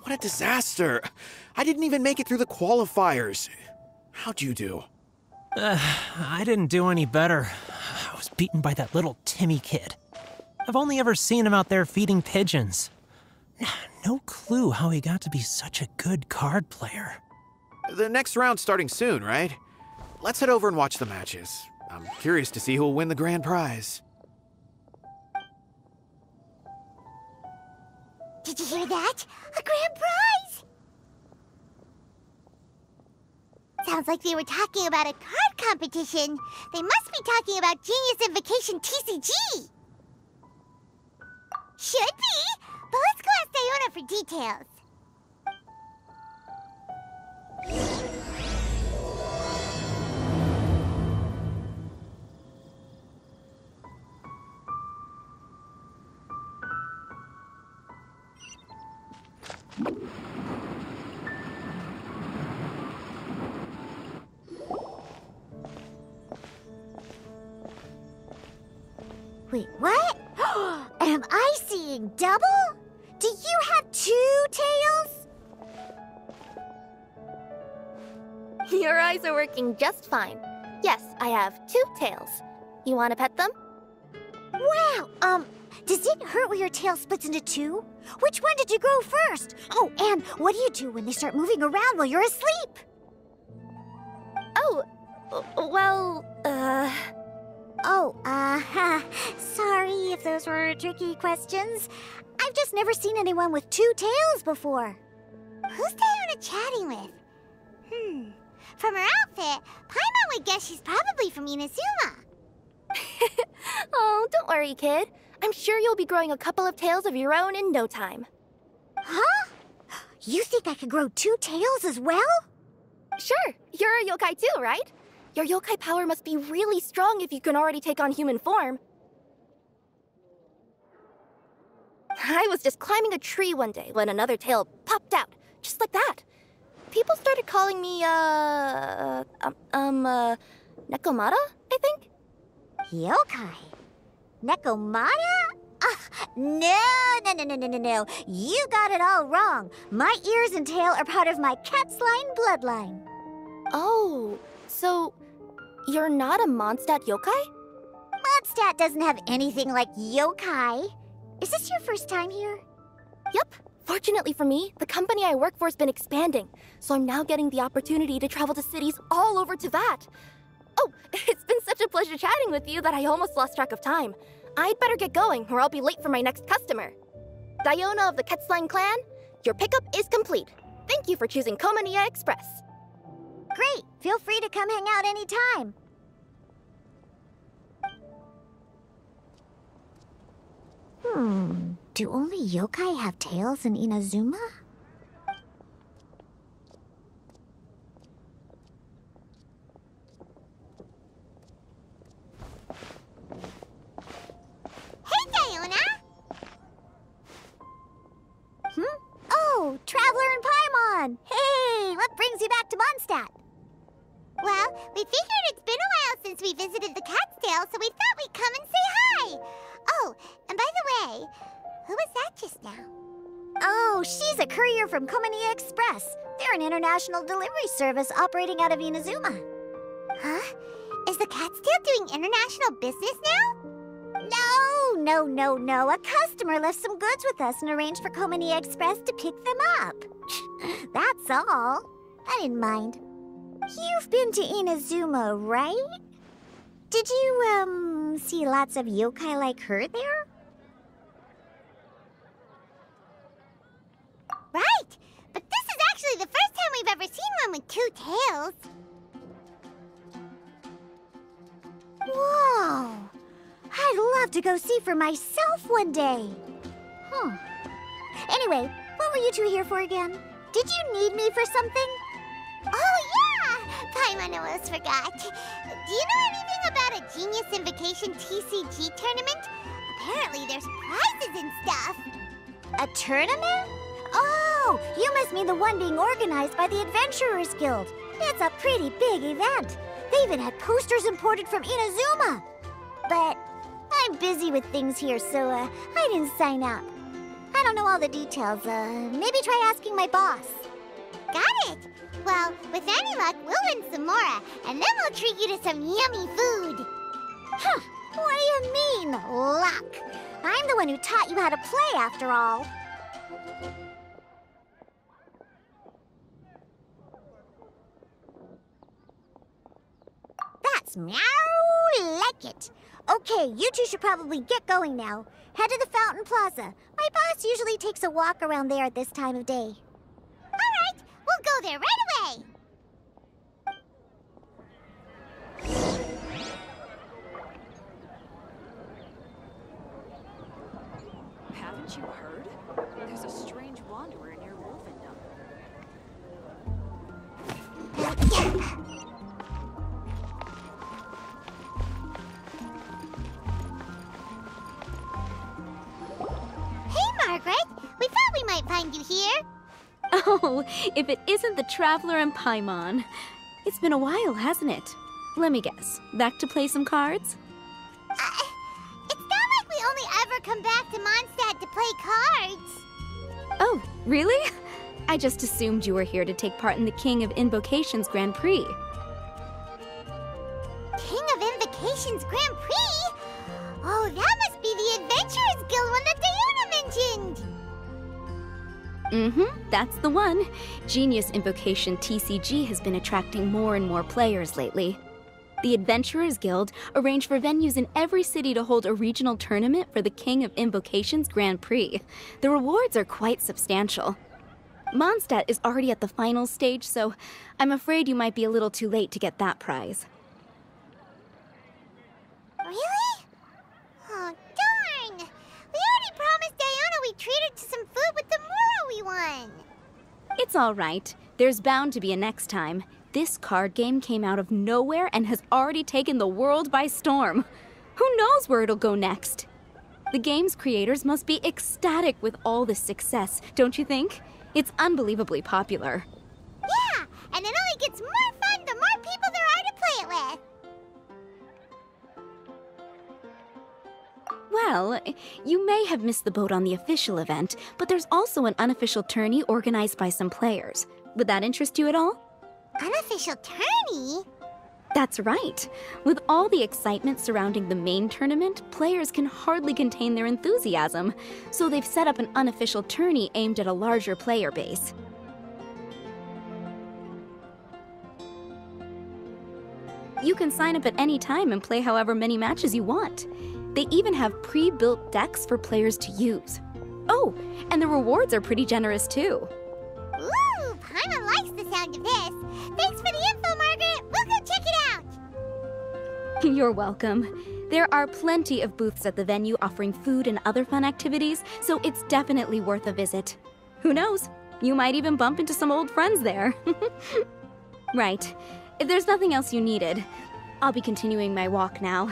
What a disaster! I didn't even make it through the qualifiers. How'd you do? I didn't do any better. I was beaten by that little Timmy kid. I've only ever seen him out there feeding pigeons. No clue how he got to be such a good card player. The next round's starting soon, right? Let's head over and watch the matches. I'm curious to see who'll win the grand prize. Did you hear that? A grand prize! Sounds like they were talking about a card competition. They must be talking about Genius Invocation TCG. Should be, but let's go ask Diona for details. Wait, what? Am I seeing double? Do you have 2 tails? Your eyes are working just fine. Yes, I have 2 tails. You want to pet them? Wow, does it hurt when your tail splits into 2? Which one did you grow first? Oh, and what do you do when they start moving around while you're asleep? Oh, well, sorry if those were tricky questions. I've just never seen anyone with 2 tails before. Who's Diona chatting with? From her outfit, Paimon would guess she's probably from Inazuma. Oh, don't worry, kid. I'm sure you'll be growing a couple of tails of your own in no time. Huh? You think I could grow 2 tails as well? Sure, you're a yokai too, right? Your yokai power must be really strong if you can already take on human form. I was just climbing a tree one day when another tail popped out, just like that. People started calling me, Nekomata, I think? Yokai? Nekomata? No. You got it all wrong. My ears and tail are part of my cat's line bloodline. Oh, so you're not a Mondstadt yokai? Mondstadt doesn't have anything like yokai. Is this your first time here? Yep. Fortunately for me, the company I work for has been expanding, so I'm now getting the opportunity to travel to cities all over Teyvat. Oh, it's been such a pleasure chatting with you that I almost lost track of time. I'd better get going, or I'll be late for my next customer. Diona of the Quetzline clan, your pickup is complete. Thank you for choosing Komania Express. Great! Feel free to come hang out anytime. Do only yokai have tails in Inazuma? Hey, Diona! Oh, Traveler and Paimon! Hey, what brings you back to Mondstadt? Well, we figured it's been a while since we visited the Cat's-tail, so we thought we'd come and say hi! Oh, and by the way, who was that just now? Oh, she's a courier from Komania Express. They're an international delivery service operating out of Inazuma. Huh? Is the Cat's-tail doing international business now? No. A customer left some goods with us and arranged for Komania Express to pick them up. That's all. I didn't mind. You've been to Inazuma, right? Did you, see lots of yokai like her there? Right! But this is actually actually the first time we've ever seen one with two tails. Whoa! I'd love to go see for myself one day. Anyway, what were you two here for again? Did you need me for something? Oh, yeah! Paimon almost forgot. Do you know anything about a Genius Invocation TCG tournament? Apparently there's prizes and stuff. A tournament? Oh, you must mean the one being organized by the Adventurers Guild. It's a pretty big event. They even had posters imported from Inazuma. But I'm busy with things here, so I didn't sign up. I don't know all the details. Maybe try asking my boss. Got it. Well, with any luck, we'll win some more, and then we'll treat you to some yummy food. Huh. What do you mean, luck? I'm the one who taught you how to play, after all. That's meow like it. Okay, you two should probably get going now. Head to the Fountain Plaza. My boss usually takes a walk around there at this time of day. All right, we'll go there right away. Haven't you heard? There's a strange wanderer near Wolfendom. Hey, Margaret. We thought we might find you here. Oh, if it isn't the Traveler and Paimon. It's been a while, hasn't it? Let me guess. Back to play some cards? It's not like we only ever come back to Mondstadt to play cards. Oh, really? I just assumed you were here to take part in the King of Invocations Grand Prix. King of Invocations Grand Prix? Oh, that must be the Adventurers Guild one that Diana mentioned. Mm-hmm, that's the one. Genius Invocation TCG has been attracting more and more players lately. The Adventurers Guild arranged for venues in every city to hold a regional tournament for the King of Invocations Grand Prix. The rewards are quite substantial. Mondstadt is already at the final stage, so I'm afraid you might be a little too late to get that prize. Really? Oh, darn! We already promised Diana we'd treat her to some food with the Moro we won. It's all right. There's bound to be a next time. This card game came out of nowhere and has already taken the world by storm. Who knows where it'll go next? The game's creators must be ecstatic with all this success, don't you think? It's unbelievably popular. Yeah, and it only gets more fun the more people there are to play it with. Well, you may have missed the boat on the official event, but there's also an unofficial tourney organized by some players. Would that interest you at all? Unofficial tourney? That's right. With all the excitement surrounding the main tournament, players can hardly contain their enthusiasm. So they've set up an unofficial tourney aimed at a larger player base. You can sign up at any time and play however many matches you want. They even have pre-built decks for players to use. Oh, and the rewards are pretty generous too. Ooh, Paimon likes the sound of this. Thanks for the info, Margaret. We'll go check it out. You're welcome. There are plenty of booths at the venue offering food and other fun activities, so it's definitely worth a visit. Who knows? You might even bump into some old friends there. Right. If there's nothing else you needed, I'll be continuing my walk now.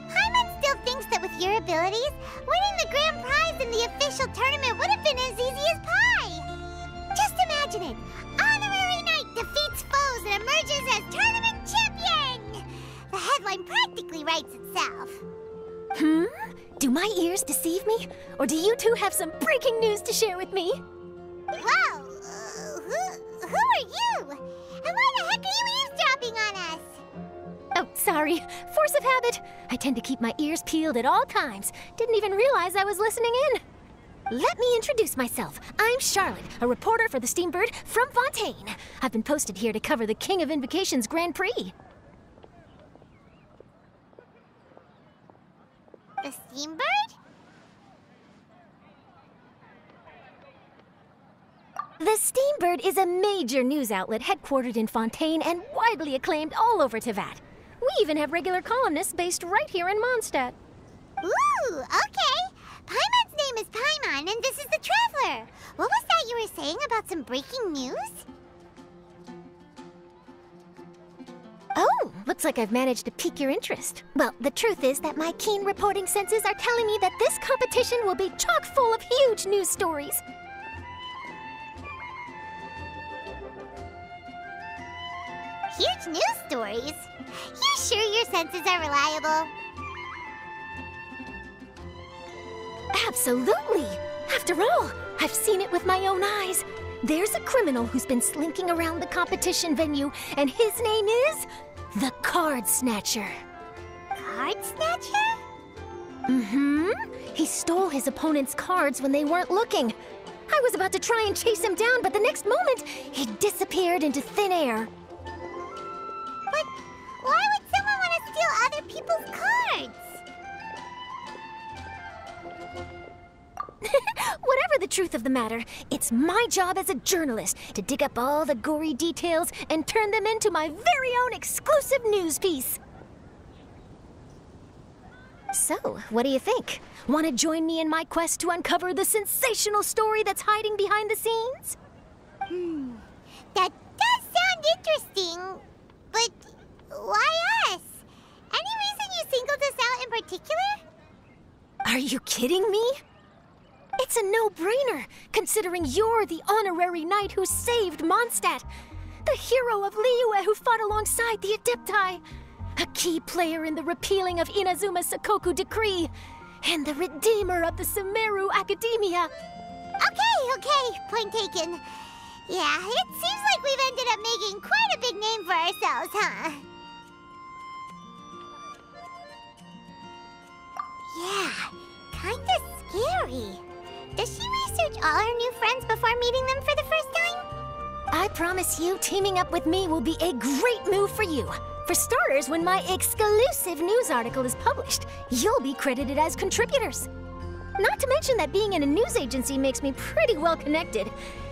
Paimon still thinks that with your abilities, winning the grand prize in the official tournament would have been as easy as pie. Just imagine it. Honorary Knight defeats foes and emerges as tournament champion. The headline practically writes itself. Do my ears deceive me? Or do you two have some breaking news to share with me? Whoa! Who are you? And why the heck are you eavesdropping on us? Oh, sorry. Force of habit. I tend to keep my ears peeled at all times. Didn't even realize I was listening in. Let me introduce myself. I'm Charlotte, a reporter for the Steambird from Fontaine. I've been posted here to cover the King of Invocations Grand Prix. The Steambird? The Steambird is a major news outlet headquartered in Fontaine and widely acclaimed all over Teyvat. We even have regular columnists based right here in Mondstadt. Ooh, okay. Paimon's name is Paimon, and this is the Traveler. What was that you were saying about some breaking news? Oh, looks like I've managed to pique your interest. Well, the truth is that my keen reporting senses are telling me that this competition will be chock full of huge news stories. Huge news stories? You sure your senses are reliable? Absolutely! After all, I've seen it with my own eyes. There's a criminal who's been slinking around the competition venue, and his name is the Card Snatcher. Card Snatcher? Mm-hmm. He stole his opponent's cards when they weren't looking. I was about to try and chase him down, but the next moment, he disappeared into thin air. But why would someone want to steal other people's cards? Whatever the truth of the matter, it's my job as a journalist to dig up all the gory details and turn them into my very own exclusive news piece. So, what do you think? Want to join me in my quest to uncover the sensational story that's hiding behind the scenes? That does sound interesting, but why us? Any reason you singled us out in particular? Are you kidding me? It's a no-brainer, considering you're the honorary knight who saved Mondstadt, the hero of Liyue who fought alongside the Adepti, a key player in the repealing of Inazuma's Sakoku Decree, and the redeemer of the Sumeru Academia. Okay, point taken. Yeah, it seems like we've ended up making quite a big name for ourselves, huh? Yeah, kinda scary. Does she research all her new friends before meeting them for the first time? I promise you, teaming up with me will be a great move for you. For starters, when my exclusive news article is published, you'll be credited as contributors. Not to mention that being in a news agency makes me pretty well connected.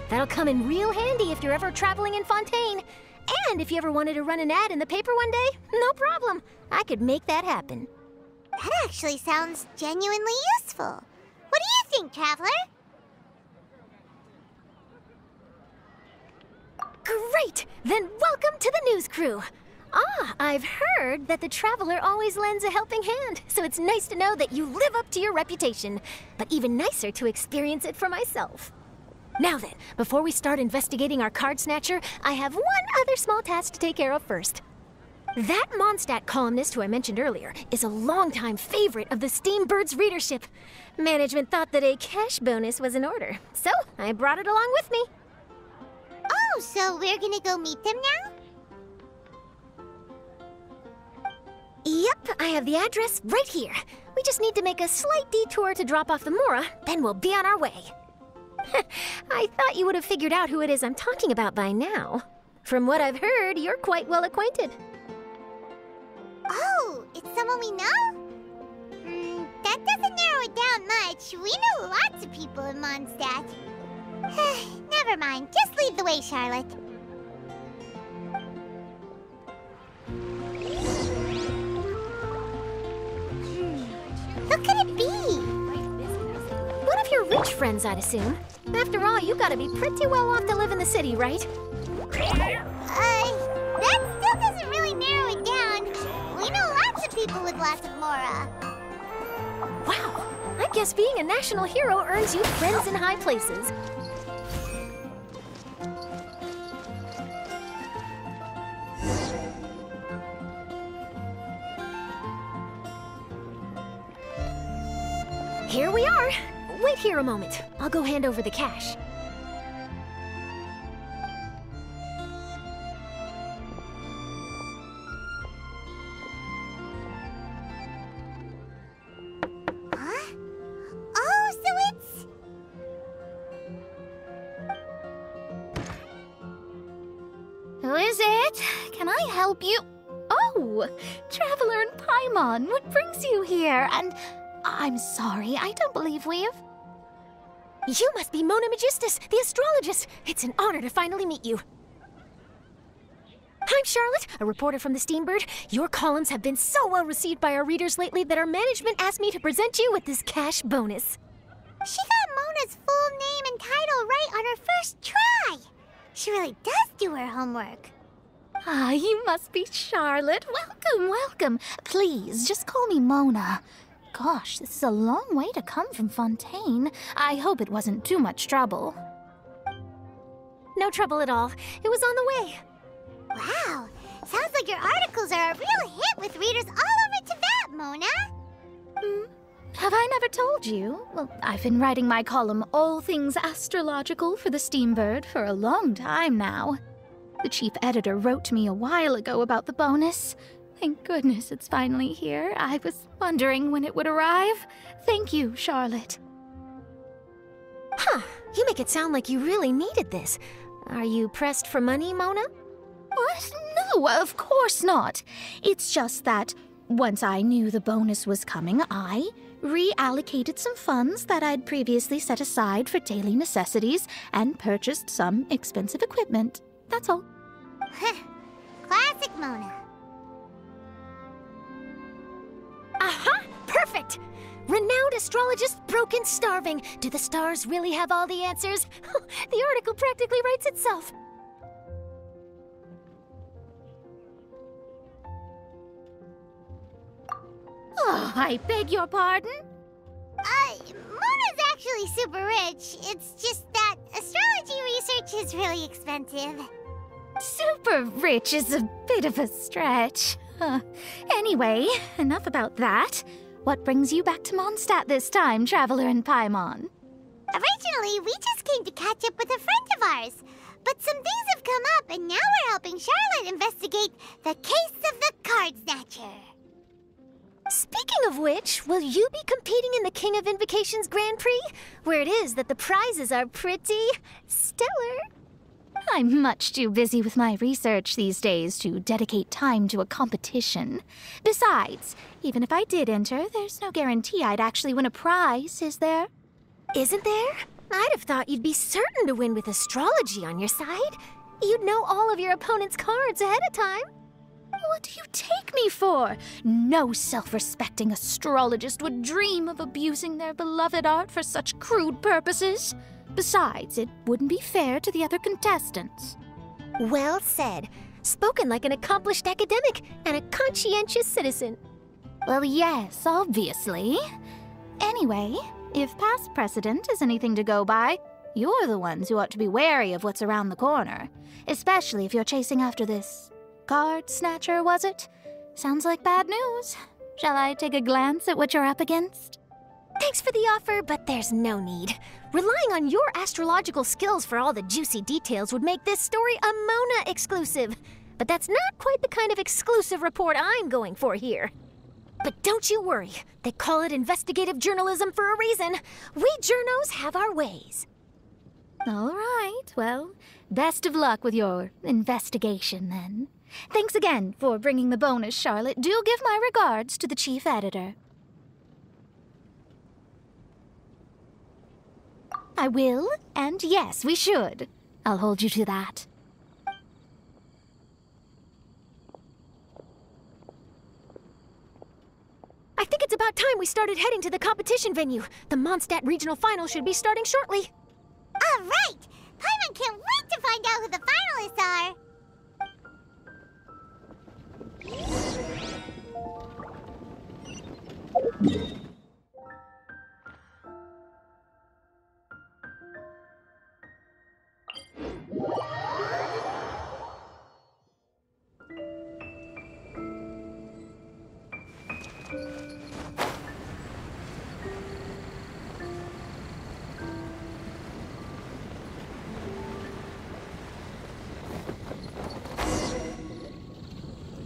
That'll come in real handy if you're ever traveling in Fontaine. And if you ever wanted to run an ad in the paper one day, no problem. I could make that happen. That actually sounds genuinely useful. What do you think, Traveler? Great! Then welcome to the news crew. Ah, I've heard that the Traveler always lends a helping hand, so it's nice to know that you live up to your reputation, but even nicer to experience it for myself. Now then, before we start investigating our card snatcher, I have one other small task to take care of first. That Mondstadt columnist who I mentioned earlier is a longtime favorite of the Steambird's readership. Management thought that a cash bonus was in order, so I brought it along with me. Oh, so we're gonna go meet them now? Yep, I have the address right here. We just need to make a slight detour to drop off the Mora, then we'll be on our way. I thought you would have figured out who it is I'm talking about by now. From what I've heard, you're quite well acquainted. Oh, it's someone we know? That doesn't narrow it down much. We know lots of people in Mondstadt. Never mind, just lead the way, Charlotte. Who could it be? One of your rich friends, I'd assume. After all, you gotta be pretty well off to live in the city, right? That still doesn't really narrow it down. We know lots of people with lots of Mora. Wow, I guess being a national hero earns you friends in high places. Here we are. Wait here a moment. I'll go hand over the cash. Huh? Oh, so it's... Who is it? Can I help you? Oh, Traveler and Paimon, what brings you here? And I'm sorry, I don't believe we've... You must be Mona Magistus, the astrologist. It's an honor to finally meet you. I'm Charlotte, a reporter from the Steambird. Your columns have been so well received by our readers lately that our management asked me to present you with this cash bonus. She got Mona's full name and title right on her first try. She really does do her homework. Ah, you must be Charlotte. Welcome, welcome. Please, just call me Mona. Gosh, this is a long way to come from Fontaine. I hope it wasn't too much trouble. No trouble at all. It was on the way. Wow, sounds like your articles are a real hit with readers all over Tibet, Mona. Have I never told you? Well, I've been writing my column All Things Astrological for the Steambird for a long time now. The chief editor wrote to me a while ago about the bonus. Thank goodness it's finally here. I was wondering when it would arrive. Thank you, Charlotte. Huh, you make it sound like you really needed this. Are you pressed for money, Mona? What? No, of course not. It's just that once I knew the bonus was coming, I reallocated some funds that I'd previously set aside for daily necessities and purchased some expensive equipment. That's all. Classic Mona. Aha! Perfect! Renowned astrologist broken starving. Do the stars really have all the answers? The article practically writes itself. Oh, I beg your pardon? Mona's actually super rich. It's just that astrology research is really expensive. Super rich is a bit of a stretch. Anyway, enough about that. What brings you back to Mondstadt this time, Traveler in Paimon? Originally, we just came to catch up with a friend of ours. But some things have come up, and now we're helping Charlotte investigate the case of the Card Snatcher. Speaking of which, will you be competing in the King of Invocations Grand Prix? Where it is that the prizes are pretty stellar. I'm much too busy with my research these days to dedicate time to a competition. Besides, even if I did enter, there's no guarantee I'd actually win a prize, is there? Isn't there? I'd have thought you'd be certain to win with astrology on your side. You'd know all of your opponent's cards ahead of time. What do you take me for? No self-respecting astrologist would dream of abusing their beloved art for such crude purposes. Besides, it wouldn't be fair to the other contestants. Well said. Spoken like an accomplished academic and a conscientious citizen. Well, yes, obviously. Anyway, if past precedent is anything to go by, you're the ones who ought to be wary of what's around the corner. Especially if you're chasing after this card snatcher, was it? Sounds like bad news. Shall I take a glance at what you're up against? Thanks for the offer, but there's no need. Relying on your astrological skills for all the juicy details would make this story a Mona exclusive. But that's not quite the kind of exclusive report I'm going for here. But don't you worry. They call it investigative journalism for a reason. We journos have our ways. All right, well, best of luck with your investigation, then. Thanks again for bringing the bonus, Charlotte. Do give my regards to the chief editor. I will, and yes, we should. I'll hold you to that. I think it's about time we started heading to the competition venue. The Mondstadt Regional Final should be starting shortly. All right! Paimon can't wait to find out who the finalists are!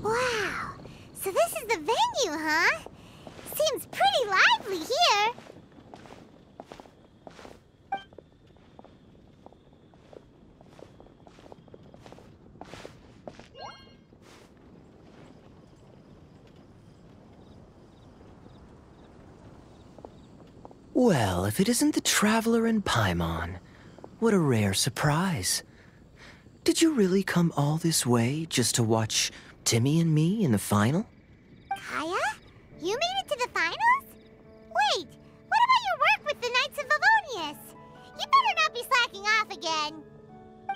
Wow! So this is the venue, huh? Seems pretty lively here. Well, if it isn't the Traveler and Paimon, what a rare surprise. Did you really come all this way just to watch Timmy and me in the final? Kaya? You made it to the finals? Wait, what about your work with the Knights of Favonius? You better not be slacking off again.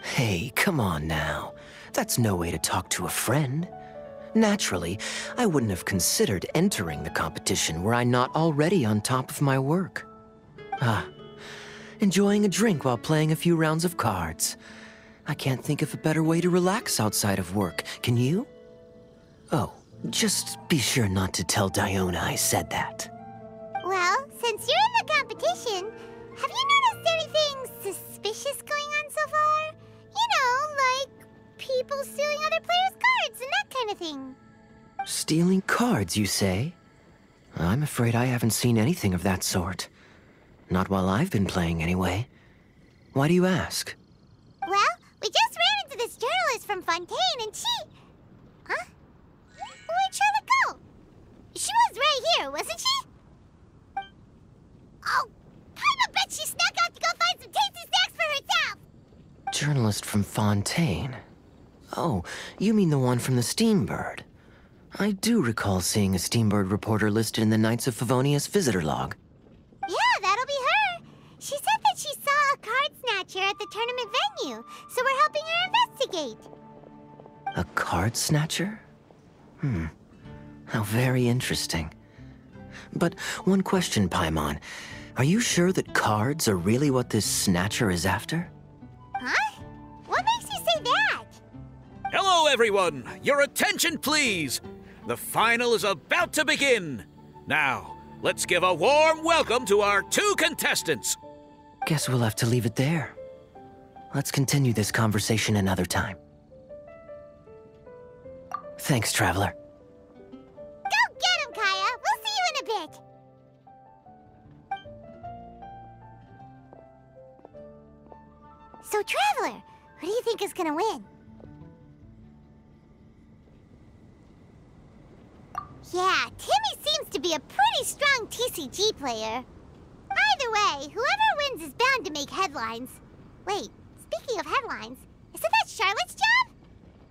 Hey, come on now. That's no way to talk to a friend. Naturally, I wouldn't have considered entering the competition were I not already on top of my work. Enjoying a drink while playing a few rounds of cards. I can't think of a better way to relax outside of work, can you? Oh, just be sure not to tell Diona I said that. Well, since you're in the competition, have you noticed anything suspicious going on so far? You know, like people stealing other players' cards and that kind of thing. Stealing cards, you say? I'm afraid I haven't seen anything of that sort. Not while I've been playing, anyway. Why do you ask? Well, we just ran into this journalist from Fontaine and she... Huh? Where'd Charlotte go? She was right here, wasn't she? Oh, I bet she snuck out to go find some tasty snacks for herself! Journalist from Fontaine. Oh, you mean the one from the Steambird. I do recall seeing a Steambird reporter listed in the Knights of Favonius visitor log. Yeah, that'll be her. She said that she saw a card snatcher at the tournament venue, so we're helping her investigate. A card snatcher? How very interesting. But one question, Paimon. Are you sure that cards are really what this snatcher is after? Huh? What makes you say that? Hello, everyone! Your attention, please! The final is about to begin. Now, let's give a warm welcome to our two contestants. Guess we'll have to leave it there. Let's continue this conversation another time. Thanks, Traveler. Go get him, Kaya! We'll see you in a bit! So, Traveler, who do you think is gonna win? Yeah, Timmy seems to be a pretty strong TCG player. Either way, whoever wins is bound to make headlines. Wait, speaking of headlines, isn't that Charlotte's job?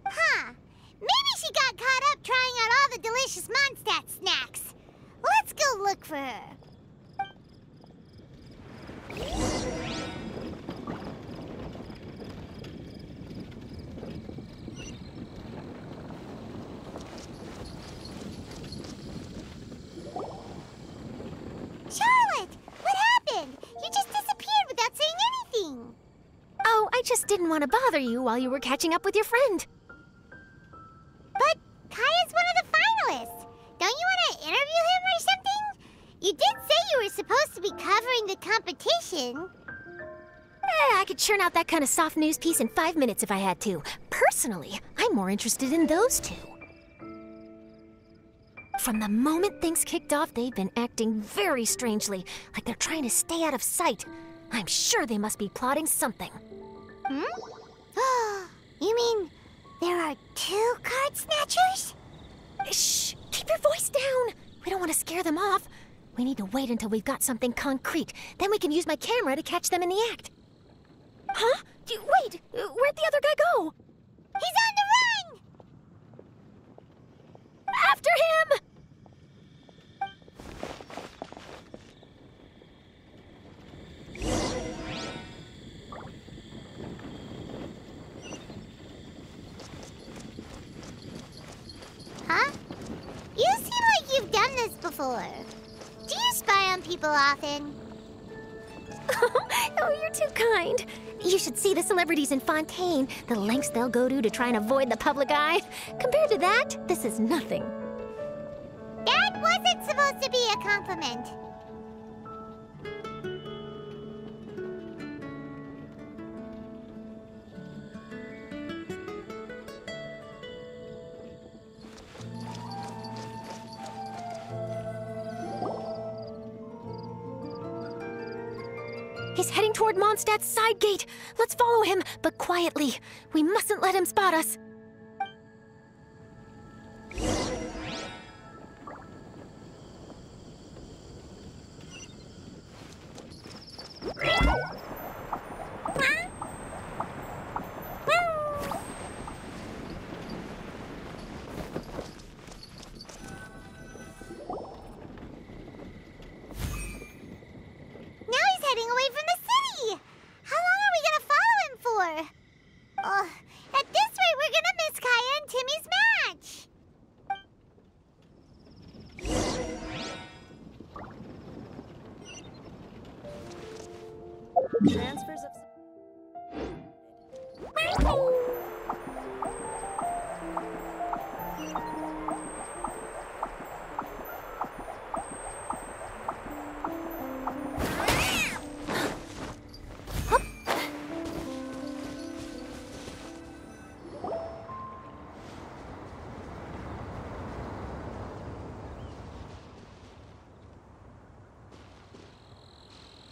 Huh. Maybe she got caught up trying out all the delicious Mondstadt snacks. Let's go look for her. Charlotte! What happened? You just disappeared without saying anything. Oh, I just didn't want to bother you while you were catching up with your friend. But Kaya's one of the finalists. Don't you want to interview him or something? You did say you were supposed to be covering the competition. I could churn out that kind of soft news piece in 5 minutes if I had to. Personally, I'm more interested in those two. From the moment things kicked off, they've been acting very strangely, like they're trying to stay out of sight. I'm sure they must be plotting something. You mean there are two card snatchers? Shh! Keep your voice down! We don't want to scare them off. We need to wait until we've got something concrete. Then we can use my camera to catch them in the act. Huh? Wait! Where'd the other guy go? He's on the run! After him! Huh? You seem like you've done this before. Do you spy on people often? Oh, you're too kind. You should see the celebrities in Fontaine, the lengths they'll go to try and avoid the public eye. Compared to that, this is nothing. That wasn't supposed to be a compliment. He's heading toward Mondstadt's side gate. Let's follow him, but quietly. We mustn't let him spot us. Now he's heading away from the city! How long are we gonna follow him for? At this rate, we're gonna miss Kaya and Timmy's match! Transfers of...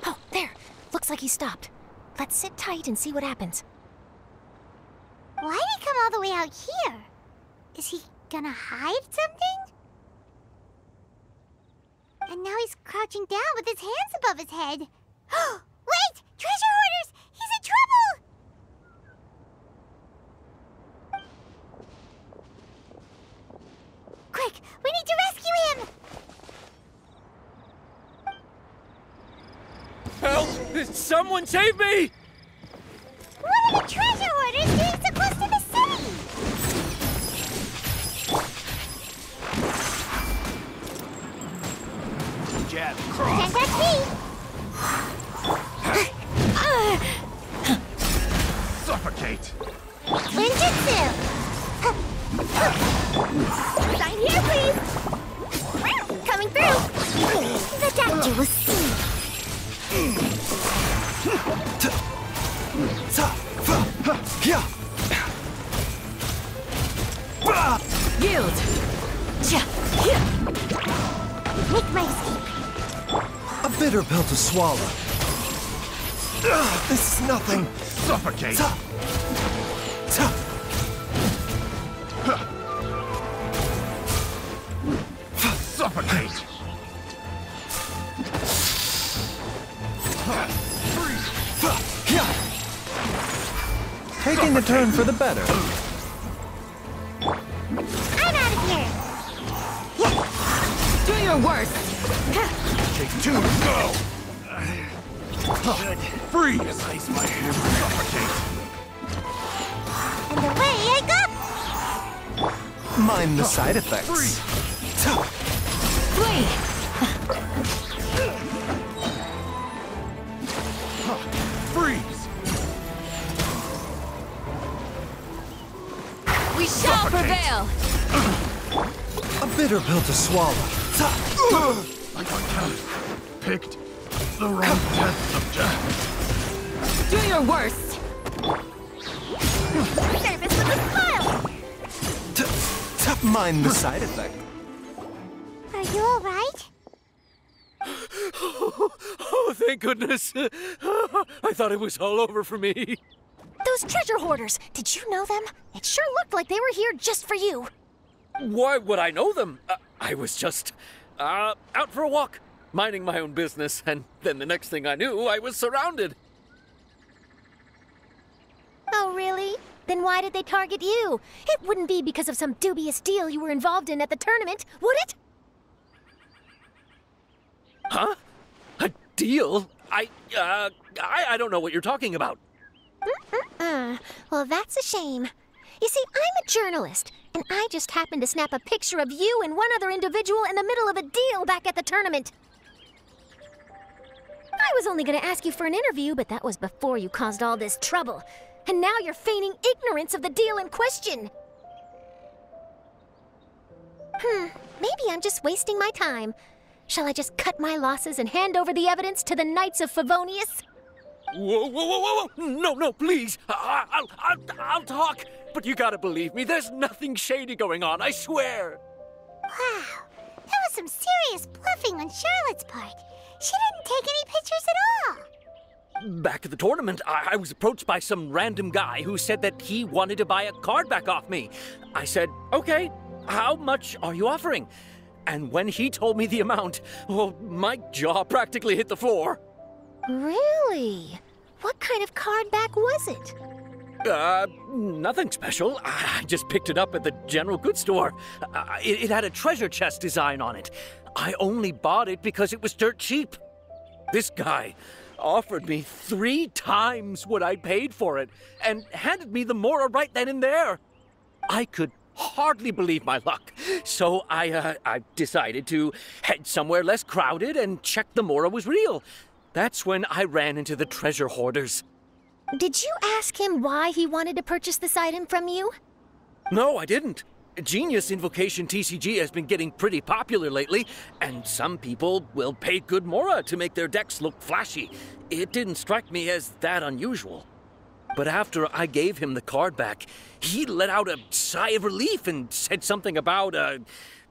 Oh, there. Looks like he stopped. Let's sit tight and see what happens. Why did he come all the way out here? Is he gonna hide something? And now he's crouching down with his hands above his head. Wait! Treasure hoarders! He's in trouble! Quick! We need to rescue him! Help! Someone save me! What are the treasure hoarders doing so close to the city? Jab, cross. Can't touch me! Suffocate. Ninjutsu! Sign here, please! Coming through! The doctor will see. Yield! Make my escape. A bitter pill to swallow. This is nothing. Suffocate. Suffocate. Taking a turn for the better. I'm out of here. Do your worst! Take two, go. Freeze. Ice my hand. Suffocate. And away I go! Mind the side effects. Flee! Freeze. We shall prevail! A bitter pill to swallow. I picked the wrong test subject. Do your worst! Service with a smile! Mind the side effect. Are you alright? Oh, thank goodness. I thought it was all over for me. Those treasure hoarders, did you know them? It sure looked like they were here just for you. Why would I know them? I was just out for a walk, minding my own business, and then the next thing I knew, I was surrounded. Oh, really? Then why did they target you? It wouldn't be because of some dubious deal you were involved in at the tournament, would it? Huh? A deal? I don't know what you're talking about. Well, that's a shame. You see, I'm a journalist, and I just happened to snap a picture of you and one other individual in the middle of a deal back at the tournament. I was only going to ask you for an interview, but that was before you caused all this trouble. And now you're feigning ignorance of the deal in question. Maybe I'm just wasting my time. Shall I just cut my losses and hand over the evidence to the Knights of Favonius? Whoa. No, please. I'll talk. But you gotta believe me, there's nothing shady going on, I swear. Wow, that was some serious bluffing on Charlotte's part. She didn't take any pictures at all. Back at the tournament, I was approached by some random guy who said that he wanted to buy a card back off me. I said, okay, how much are you offering? And when he told me the amount, well, my jaw practically hit the floor. Really? What kind of card back was it? Nothing special. I just picked it up at the general goods store. It had a treasure chest design on it. I only bought it because it was dirt cheap. This guy offered me 3 times what I paid for it and handed me the Mora right then and there. I could hardly believe my luck, so I decided to head somewhere less crowded and check the Mora was real. That's when I ran into the treasure hoarders. Did you ask him why he wanted to purchase this item from you? No, I didn't. Genius Invocation TCG has been getting pretty popular lately, and some people will pay good Mora to make their decks look flashy. It didn't strike me as that unusual. But after I gave him the card back, he let out a sigh of relief and said something about,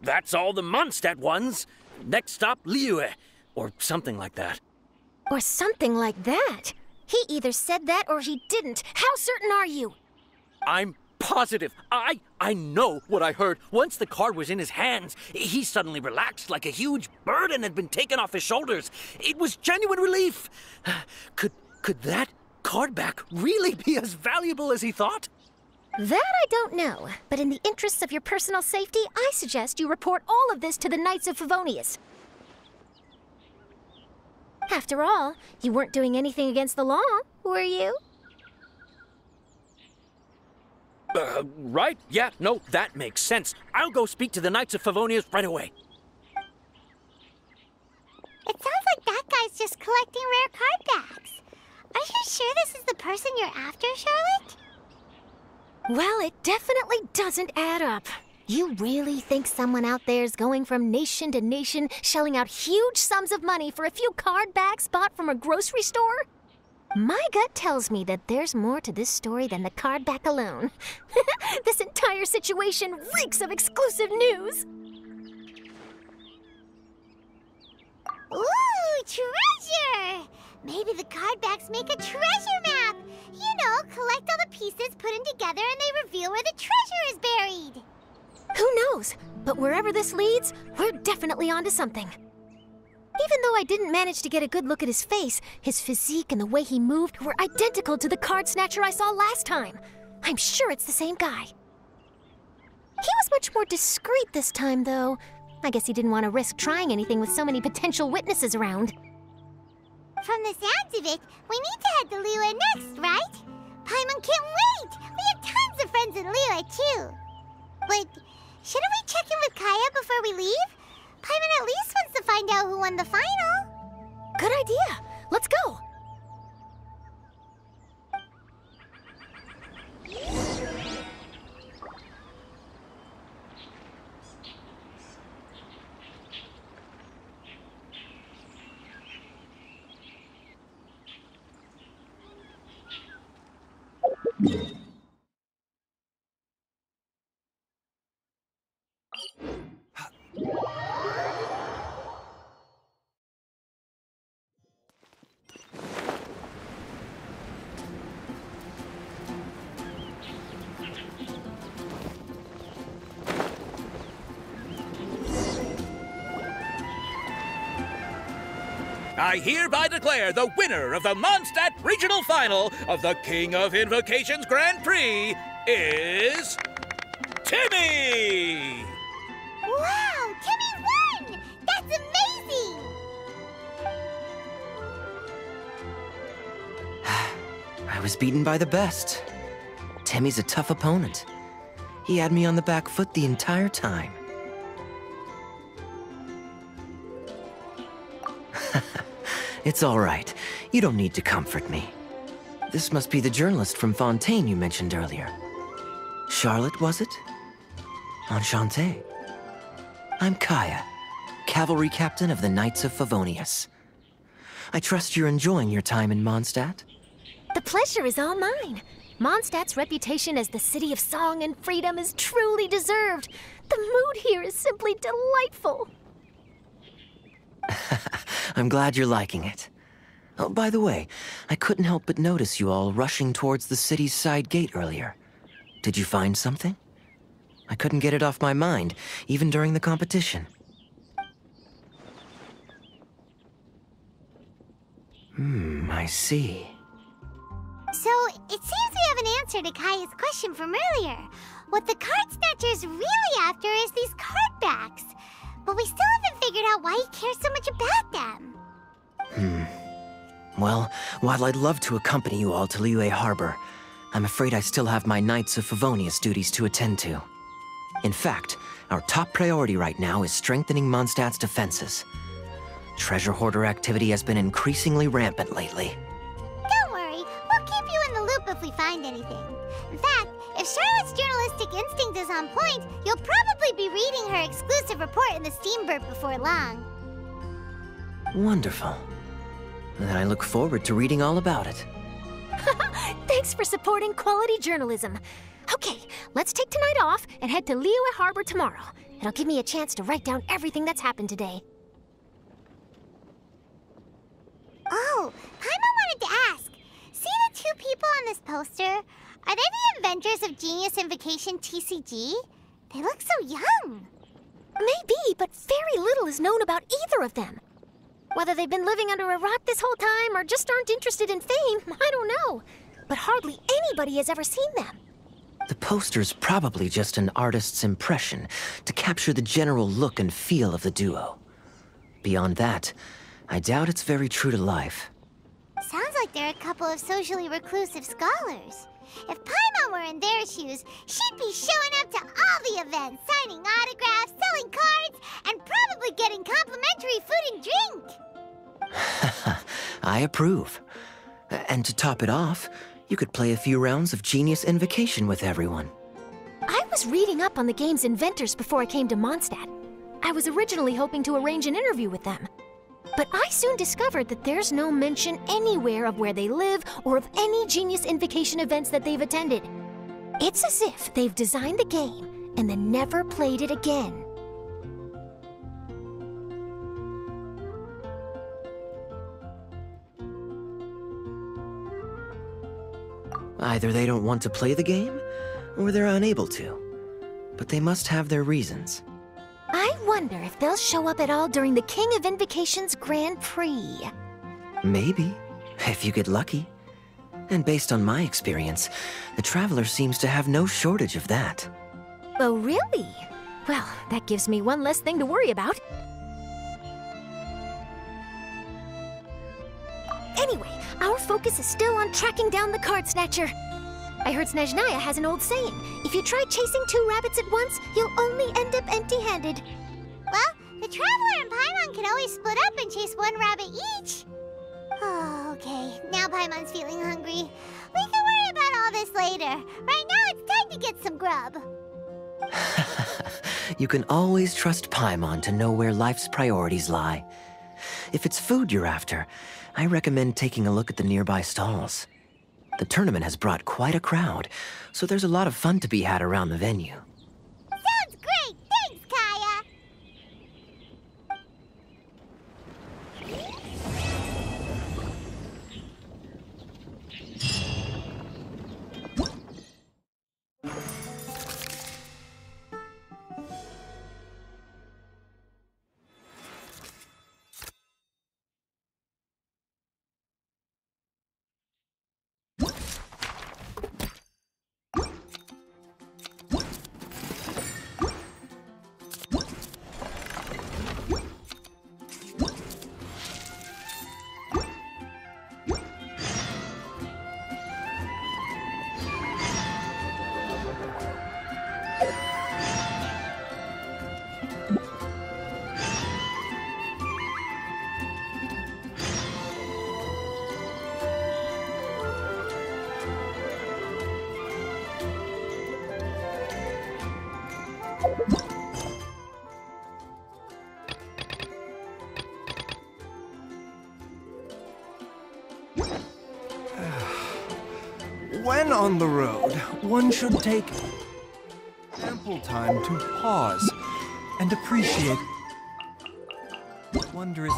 that's all the Mondstadt ones. Next stop, Liyue, or something like that. Or something like that? He either said that or he didn't. How certain are you? I'm positive. I know what I heard. Once the card was in his hands, he suddenly relaxed like a huge burden had been taken off his shoulders. It was genuine relief. Could that card back really be as valuable as he thought? That I don't know, but in the interests of your personal safety, I suggest you report all of this to the Knights of Favonius. After all, you weren't doing anything against the law, were you? Right? Yeah, no, that makes sense. I'll go speak to the Knights of Favonius right away. It sounds like that guy's just collecting rare card backs. Are you sure this is the person you're after, Charlotte? Well, it definitely doesn't add up. You really think someone out there's going from nation to nation, shelling out huge sums of money for a few card backs bought from a grocery store? My gut tells me that there's more to this story than the card back alone. This entire situation reeks of exclusive news! Ooh, treasure! Maybe the card backs make a treasure map! You know, collect all the pieces, put them together, and they reveal where the treasure is buried! Who knows? But wherever this leads, we're definitely onto something. Even though I didn't manage to get a good look at his face, his physique and the way he moved were identical to the card snatcher I saw last time. I'm sure it's the same guy. He was much more discreet this time, though. I guess he didn't want to risk trying anything with so many potential witnesses around. From the sounds of it, we need to head to Liyue next, right? Paimon can't wait! We have tons of friends in Liyue, too. But shouldn't we check in with Kaya before we leave? Paimon at least wants to find out who won the final. Good idea. Let's go. I hereby declare the winner of the Mondstadt Regional Final of the King of Invocations Grand Prix is... Timmy! Wow, Timmy won! That's amazing! I was beaten by the best. Timmy's a tough opponent. He had me on the back foot the entire time. It's all right. You don't need to comfort me. This must be the journalist from Fontaine you mentioned earlier. Charlotte, was it? Enchanté. I'm Kaya, cavalry captain of the Knights of Favonius. I trust you're enjoying your time in Mondstadt? The pleasure is all mine. Mondstadt's reputation as the city of song and freedom is truly deserved. The mood here is simply delightful. I'm glad you're liking it. Oh, by the way, I couldn't help but notice you all rushing towards the city's side gate earlier. Did you find something? I couldn't get it off my mind, even during the competition. I see. So, it seems we have an answer to Kaya's question from earlier. What the card snatcher's really after is these card backs. But we still haven't figured out why he cares so much about them. Well, while I'd love to accompany you all to Liyue Harbor, I'm afraid I still have my Knights of Favonius duties to attend to. In fact, our top priority right now is strengthening Mondstadt's defenses. Treasure hoarder activity has been increasingly rampant lately. Don't worry, we'll keep you in the loop if we find anything. In fact, if Charlotte's journalistic instinct is on point, you'll probably be reading her exclusive report in the Steambird before long. Wonderful. Then I look forward to reading all about it. Thanks for supporting quality journalism. Okay, let's take tonight off and head to Liyue Harbor tomorrow. It'll give me a chance to write down everything that's happened today. Oh, Paimon wanted to ask. See the two people on this poster? Are they the inventors of Genius Invocation TCG? They look so young. Maybe, but very little is known about either of them. Whether they've been living under a rock this whole time or just aren't interested in fame, I don't know. But hardly anybody has ever seen them. The poster's probably just an artist's impression to capture the general look and feel of the duo. Beyond that, I doubt it's very true to life. Sounds like they're a couple of socially reclusive scholars. If Paimon were in their shoes, she'd be showing up to all the events, signing autographs, selling cards, and probably getting complimentary food and drink. I approve. And to top it off, you could play a few rounds of Genius Invocation with everyone. I was reading up on the game's inventors before I came to Mondstadt. I was originally hoping to arrange an interview with them. But I soon discovered that there's no mention anywhere of where they live or of any Genius Invocation events that they've attended. It's as if they've designed the game and then never played it again. Either they don't want to play the game, or they're unable to. But they must have their reasons. I wonder if they'll show up at all during the King of Invocation's Grand Prix. Maybe, if you get lucky. And based on my experience, the Traveler seems to have no shortage of that. Oh, really? Well, that gives me one less thing to worry about. Anyway, our focus is still on tracking down the card snatcher. I heard Snezhnaya has an old saying. If you try chasing two rabbits at once, you'll only end up empty-handed. Well, the Traveler and Paimon can always split up and chase one rabbit each. Oh, okay. Now Paimon's feeling hungry. We can worry about all this later. Right now, it's time to get some grub. You can always trust Paimon to know where life's priorities lie. If it's food you're after, I recommend taking a look at the nearby stalls. The tournament has brought quite a crowd, so there's a lot of fun to be had around the venue. Sounds great! Thanks, Kaya! When on the road, one should take ample time to pause and appreciate wondrous.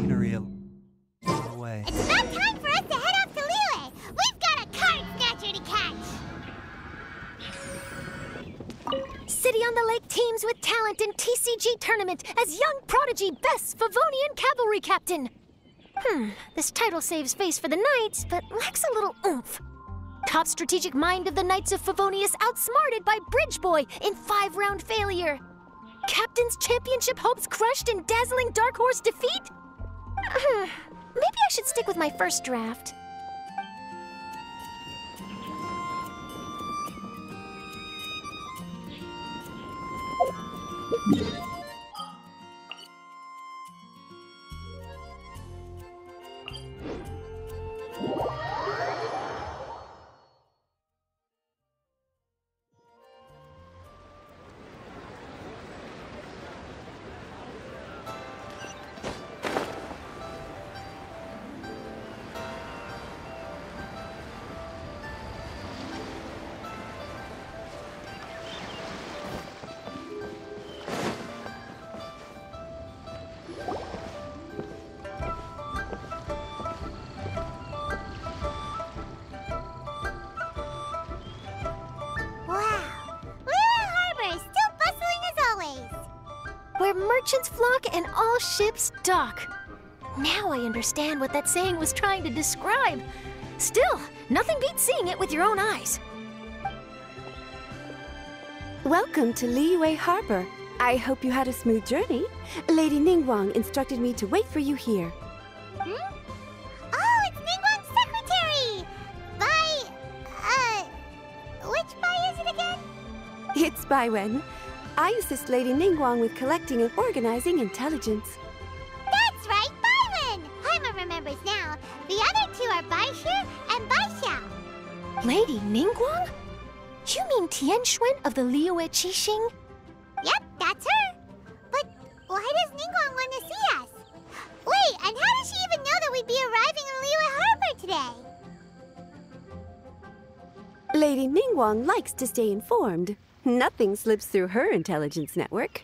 Real. harder to catch. City on the Lake teams with talent in TCG tournament as young prodigy best Favonian cavalry captain. This title saves face for the Knights, but lacks a little oomph. Top strategic mind of the Knights of Favonius outsmarted by Bridge Boy in 5-round failure. Captain's championship hopes crushed in dazzling Dark Horse defeat? Maybe I should stick with my first draft. Where merchants flock and all ships dock. Now I understand what that saying was trying to describe. Still, nothing beats seeing it with your own eyes. Welcome to Liyue Harbor. I hope you had a smooth journey. Lady Ningguang instructed me to wait for you here. Oh, it's Ningguang's secretary! Which Bai is it again? It's Baiwen. I assist Lady Ningguang with collecting and organizing intelligence. That's right, Baiwen! Paimon remembers now. The other two are Baishu and Baixia. Lady Ningguang? You mean Tianxuan of the Liyue Qixing? Yep, that's her. But why does Ningguang want to see us? Wait, and how does she even know that we'd be arriving in Liyue Harbor today? Lady Ningguang likes to stay informed. Nothing slips through her intelligence network.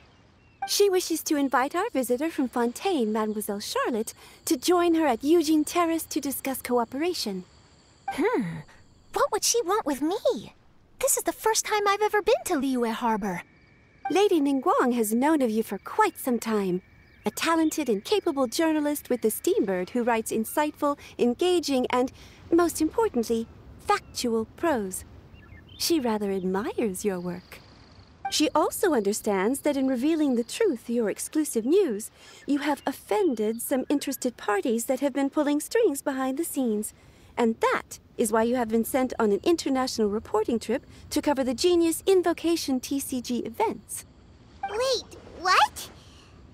She wishes to invite our visitor from Fontaine, Mademoiselle Charlotte, to join her at Eugene Terrace to discuss cooperation. What would she want with me? This is the first time I've ever been to Liyue Harbor. Lady Ningguang has known of you for quite some time. A talented and capable journalist with the Steambird who writes insightful, engaging, and, most importantly, factual prose. She rather admires your work. She also understands that in revealing the truth, your exclusive news, you have offended some interested parties that have been pulling strings behind the scenes. And that is why you have been sent on an international reporting trip to cover the Genius Invocation TCG events. Wait, what?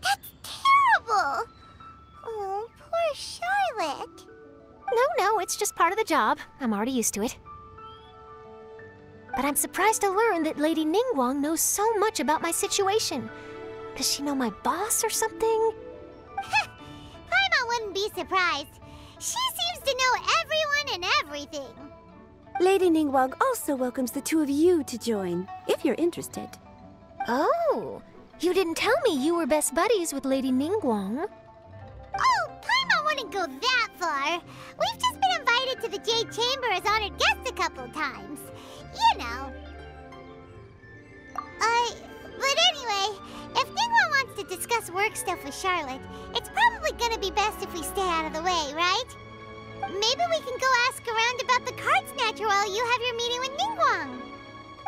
That's terrible! Oh, poor Charlotte. No, it's just part of the job. I'm already used to it. But I'm surprised to learn that Lady Ningguang knows so much about my situation. Does she know my boss or something? Paimon wouldn't be surprised. She seems to know everyone and everything. Lady Ningguang also welcomes the two of you to join, if you're interested. Oh, you didn't tell me you were best buddies with Lady Ningguang. Oh, Paimon wouldn't go that far. We've just been invited to the Jade Chamber as honored guests a couple times. You know. But anyway, if Ningguang wants to discuss work stuff with Charlotte, it's probably gonna be best if we stay out of the way, right? Maybe we can go ask around about the card snatcher while you have your meeting with Ningguang.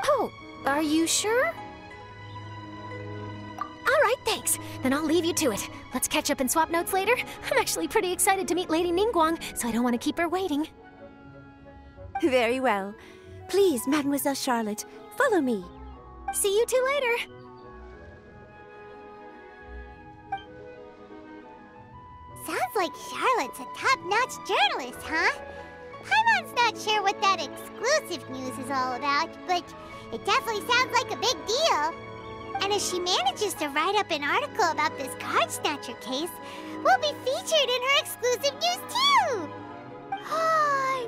Oh, are you sure? All right, thanks. Then I'll leave you to it. Let's catch up and swap notes later. I'm actually pretty excited to meet Lady Ningguang, so I don't want to keep her waiting. Very well. Please, Mademoiselle Charlotte, follow me. See you two later. Sounds like Charlotte's a top-notch journalist, huh? Paimon's not sure what that exclusive news is all about, but it definitely sounds like a big deal. And if she manages to write up an article about this card snatcher case, we'll be featured in her exclusive news too!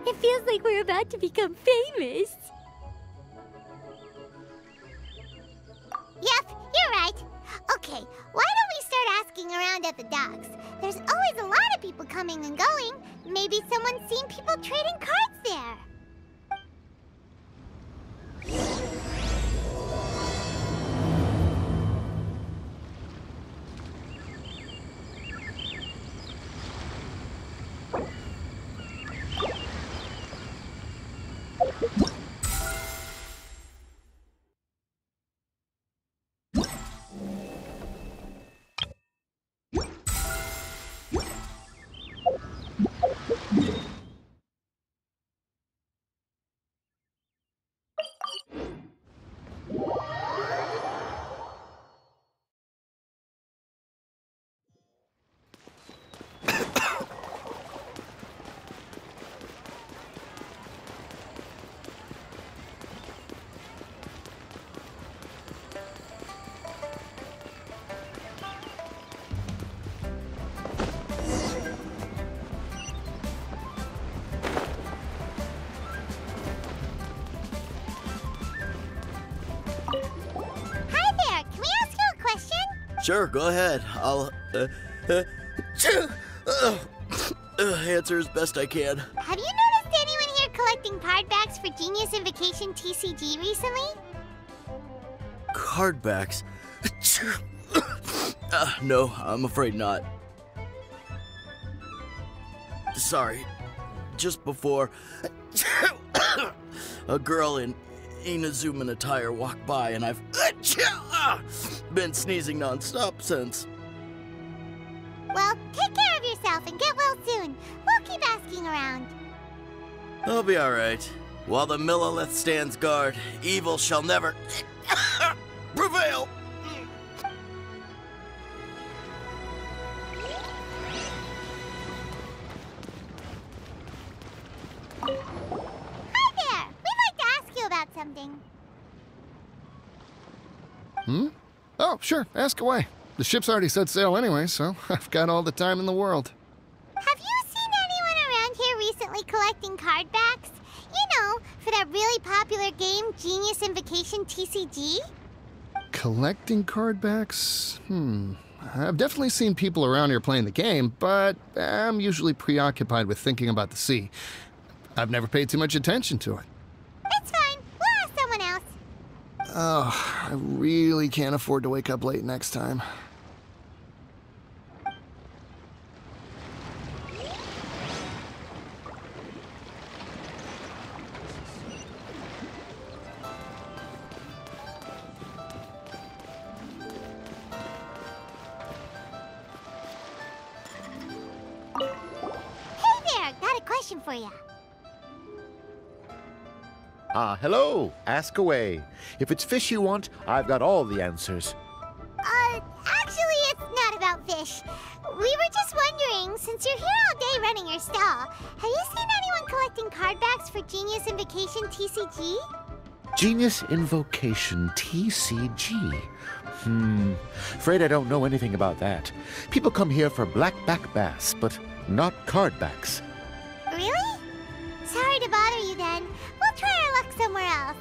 It feels like we're about to become famous. Yep, you're right. Okay, why don't we start asking around at the docks? There's always a lot of people coming and going. Maybe someone's seen people trading cards there. Sure, go ahead. I'll, answer as best I can. Have you noticed anyone here collecting card backs for Genius Invocation TCG recently? Card backs? No, I'm afraid not. Sorry. Just before, a girl in Inazuman attire walked by, and I've been sneezing nonstop since. Well, take care of yourself and get well soon. We'll keep asking around. I'll be alright. While the Millilith stands guard, evil shall never prevail. Hi there! We'd like to ask you about something. Oh, sure, ask away. The ship's already set sail anyway, so I've got all the time in the world. Have you seen anyone around here recently collecting card backs? You know, for that really popular game, Genius Invocation TCG? Collecting card backs? I've definitely seen people around here playing the game, but I'm usually preoccupied with thinking about the sea. I've never paid too much attention to it. It's fine. We'll ask someone else. Oh, I really can't afford to wake up late next time. Hey there! Got a question for you. Hello. Ask away. If it's fish you want, I've got all the answers. Actually, it's not about fish. We were just wondering, since you're here all day running your stall, have you seen anyone collecting card backs for Genius Invocation TCG? Genius Invocation TCG. Afraid I don't know anything about that. People come here for blackback bass, but not cardbacks. Really? Sorry to bother you then. We'll try our luck somewhere else.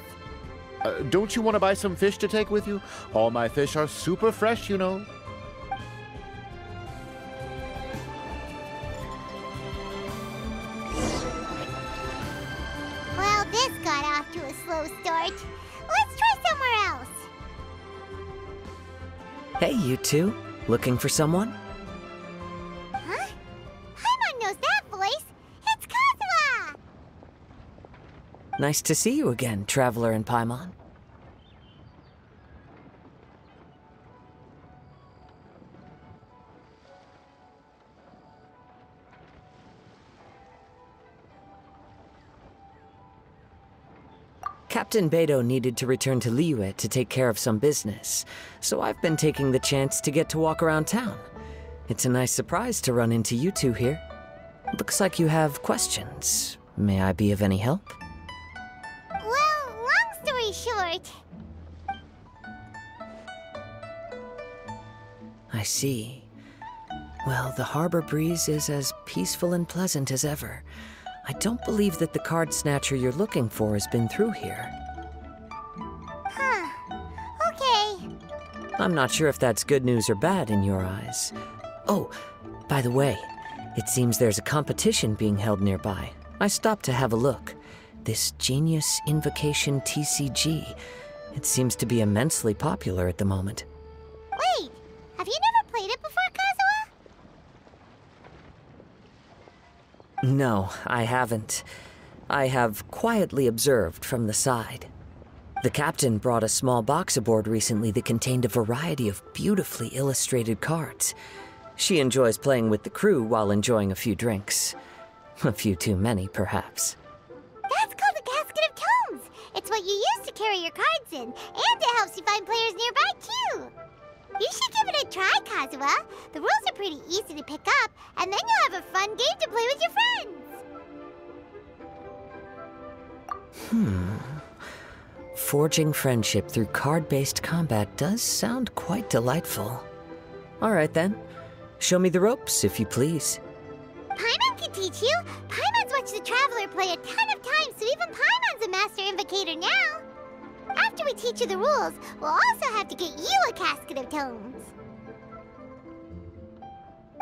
Don't you want to buy some fish to take with you? All my fish are super fresh, you know. Well, this got off to a slow start. Let's try somewhere else. Hey, you two. Looking for someone? Huh? Paimon knows that voice. It's Kazuha! Nice to see you again, Traveler and Paimon. Captain Beidou needed to return to Liyue to take care of some business, so I've been taking the chance to get to walk around town. It's a nice surprise to run into you two here. Looks like you have questions. May I be of any help? Well, long story short... I see. Well, the harbor breeze is as peaceful and pleasant as ever. I don't believe that the card snatcher you're looking for has been through here. Huh. Okay. I'm not sure if that's good news or bad in your eyes. Oh, by the way, it seems there's a competition being held nearby. I stopped to have a look. This Genius Invocation TCG. It seems to be immensely popular at the moment. Wait, have you never played it before, Kazuha? No, I haven't. I have quietly observed from the side. The captain brought a small box aboard recently that contained a variety of beautifully illustrated cards. She enjoys playing with the crew while enjoying a few drinks. A few too many, perhaps. That's called the Casket of Tomes. It's what you use to carry your cards in, and it helps you find players nearby, too. You should give it a try, Kazuha. The rules are pretty easy to pick up, and then you'll have a fun game to play with your friends. Forging friendship through card-based combat does sound quite delightful. All right, then. Show me the ropes, if you please. Paimon can teach you. Paimon's watched the Traveler play a ton of times, so even Paimon's a master invocator now. After we teach you the rules, we'll also have to get you a Casket of Tomes.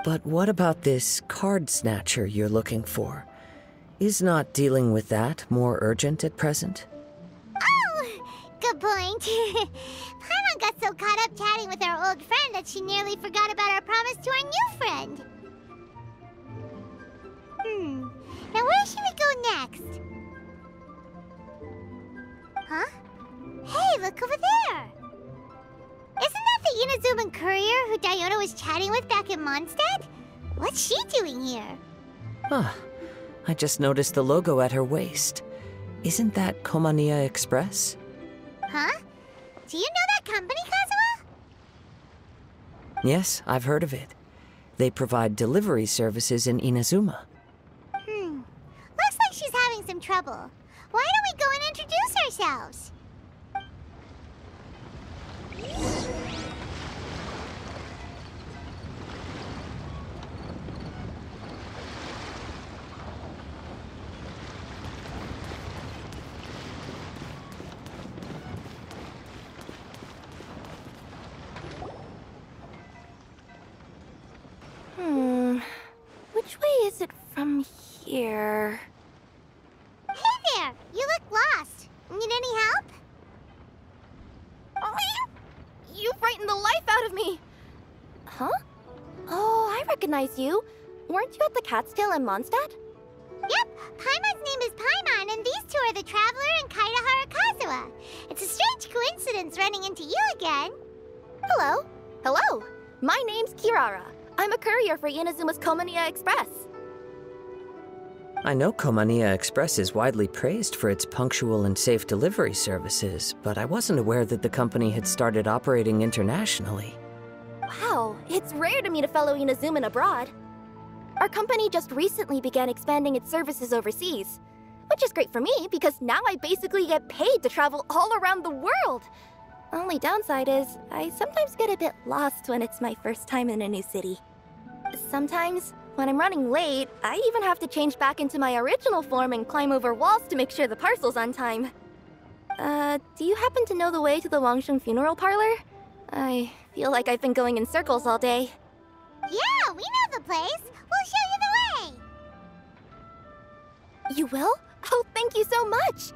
But what about this card snatcher you're looking for? Is not dealing with that more urgent at present? Oh, good point. Paimon got so caught up chatting with our old friend that she nearly forgot about our promise to our new friend. Now where should we go next? Huh? Hey, look over there! Isn't that the Inazuman courier who Diona was chatting with back in Mondstadt? What's she doing here? Huh. I just noticed the logo at her waist. Isn't that Komania Express? Huh? Do you know that company, Kazuha? Yes, I've heard of it. They provide delivery services in Inazuma. Looks like she's having some trouble. Why don't we go and introduce ourselves? Which way is it from here? Hey there! You look lost. Need any help? You frightened the life out of me! Huh? Oh, I recognize you. Weren't you at the Cat's Tail in Mondstadt? Yep, Paimon's name is Paimon, and these two are the Traveler and Kaitahara Kazuha. It's a strange coincidence running into you again. Hello. Hello. My name's Kirara. I'm a courier for Inazuma's Komania Express. I know Komania Express is widely praised for its punctual and safe delivery services, but I wasn't aware that the company had started operating internationally. Wow, it's rare to meet a fellow Inazuman abroad. Our company just recently began expanding its services overseas, which is great for me because now I basically get paid to travel all around the world. Only downside is, I sometimes get a bit lost when it's my first time in a new city. Sometimes, when I'm running late, I even have to change back into my original form and climb over walls to make sure the parcel's on time. Do you happen to know the way to the Wangsheng funeral parlor? I feel like I've been going in circles all day. Yeah, we know the place. We'll show you the way. You will? Oh, thank you so much!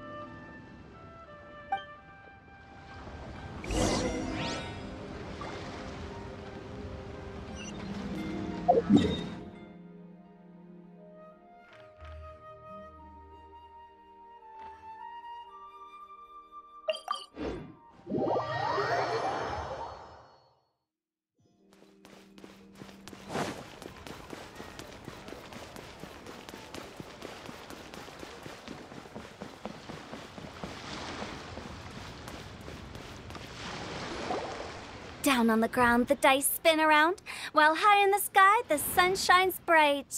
Down on the ground, the dice spin around, while high in the sky, the sun shines bright.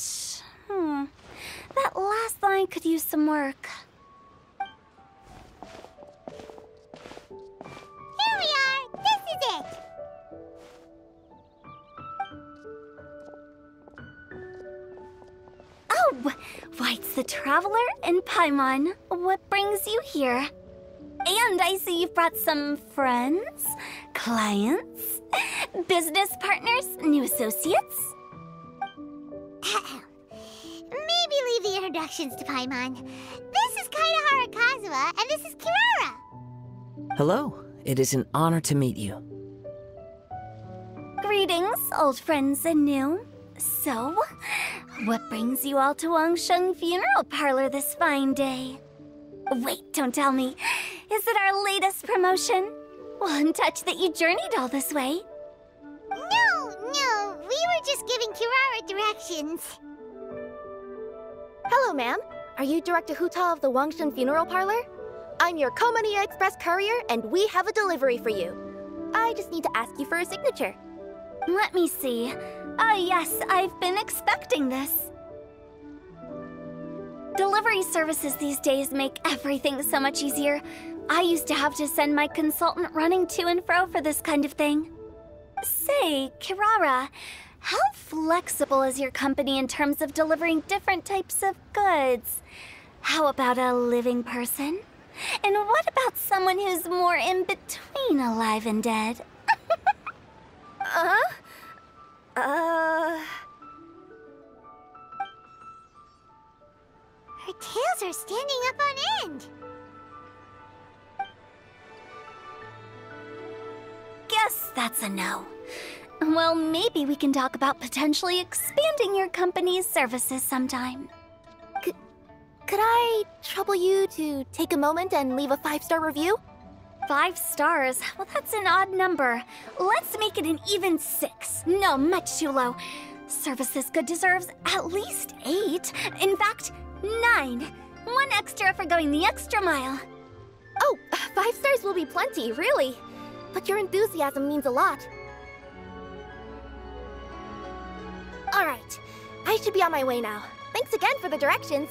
That last line could use some work. Here we are! This is it! Oh! Why, it's the Traveler and Paimon. What brings you here? And I see you've brought some friends, clients, business partners, new associates. Maybe leave the introductions to Paimon. This is Kaitahara Kazuha, and this is Kirara. Hello. It is an honor to meet you. Greetings, old friends and new. So, what brings you all to Wangsheng Funeral Parlor this fine day? Wait, don't tell me. Is it our latest promotion? One touch that you journeyed all this way. No, we were just giving Kirara directions. Hello, ma'am. Are you Director Huta of the Wangsheng Funeral Parlor? I'm your Komania Express courier, and we have a delivery for you. I just need to ask you for a signature. Let me see. Ah, yes, I've been expecting this. Delivery services these days make everything so much easier. I used to have to send my consultant running to and fro for this kind of thing. Say, Kirara, how flexible is your company in terms of delivering different types of goods? How about a living person? And what about someone who's more in between alive and dead? tails are standing up on end. Guess that's a no. Well, maybe we can talk about potentially expanding your company's services sometime. Could I trouble you to take a moment and leave a 5-star review? 5 stars? Well, that's an odd number. Let's make it an even 6. No, much too low. Services Good deserves at least 8. In fact, 9. 1 extra for going the extra mile. Oh, 5 stars will be plenty, really. But your enthusiasm means a lot. Alright, I should be on my way now. Thanks again for the directions.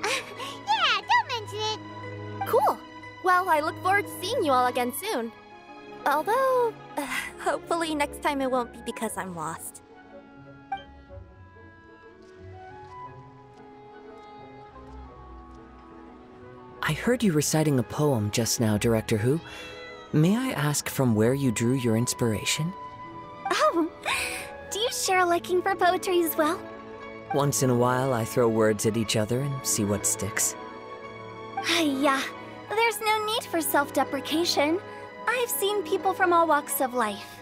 Yeah, don't mention it. Cool. Well, I look forward to seeing you all again soon. Although, hopefully next time it won't be because I'm lost. I heard you reciting a poem just now, Director Who. May I ask from where you drew your inspiration? Oh, do you share a liking for poetry as well? Once in a while, I throw words at each other and see what sticks. Yeah, there's no need for self-deprecation. I've seen people from all walks of life.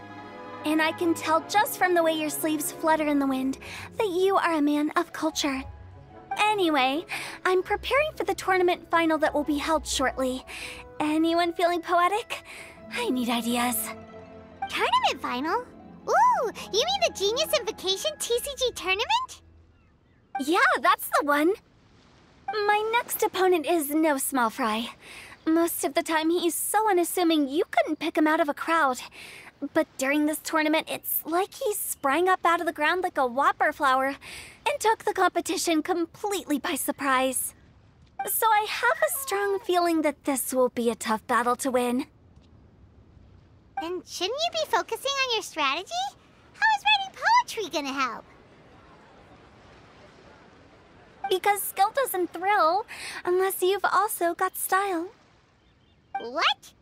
And I can tell just from the way your sleeves flutter in the wind that you are a man of culture. Anyway, I'm preparing for the tournament final that will be held shortly. Anyone feeling poetic? I need ideas. Tournament final? Ooh, you mean the Genius Invocation TCG tournament? Yeah, that's the one. My next opponent is no small fry. Most of the time he's so unassuming you couldn't pick him out of a crowd. But during this tournament, it's like he sprang up out of the ground like a whopper flower and took the competition completely by surprise. So I have a strong feeling that this will be a tough battle to win. Then shouldn't you be focusing on your strategy? How is writing poetry gonna help? Because skill doesn't thrill unless you've also got style. What?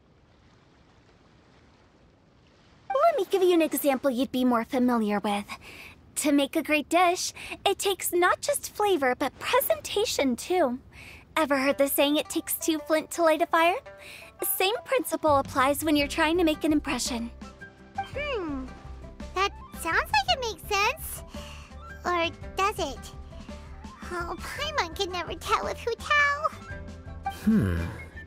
Let me give you an example you'd be more familiar with. To make a great dish, it takes not just flavor, but presentation too. Ever heard the saying, it takes 2 flint to light a fire? Same principle applies when you're trying to make an impression. That sounds like it makes sense. Or does it? Oh, Paimon can never tell with Hu Tao.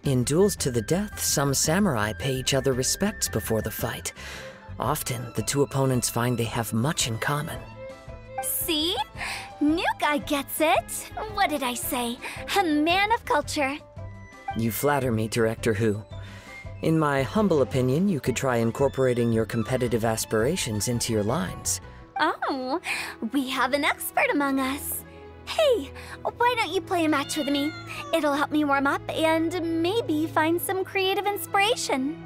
In duels to the death, some samurai pay each other respects before the fight. Often, the two opponents find they have much in common. See? New guy gets it. What did I say? A man of culture. You flatter me, Director Who. In my humble opinion, you could try incorporating your competitive aspirations into your lines. Oh, we have an expert among us. Hey, why don't you play a match with me? It'll help me warm up and maybe find some creative inspiration.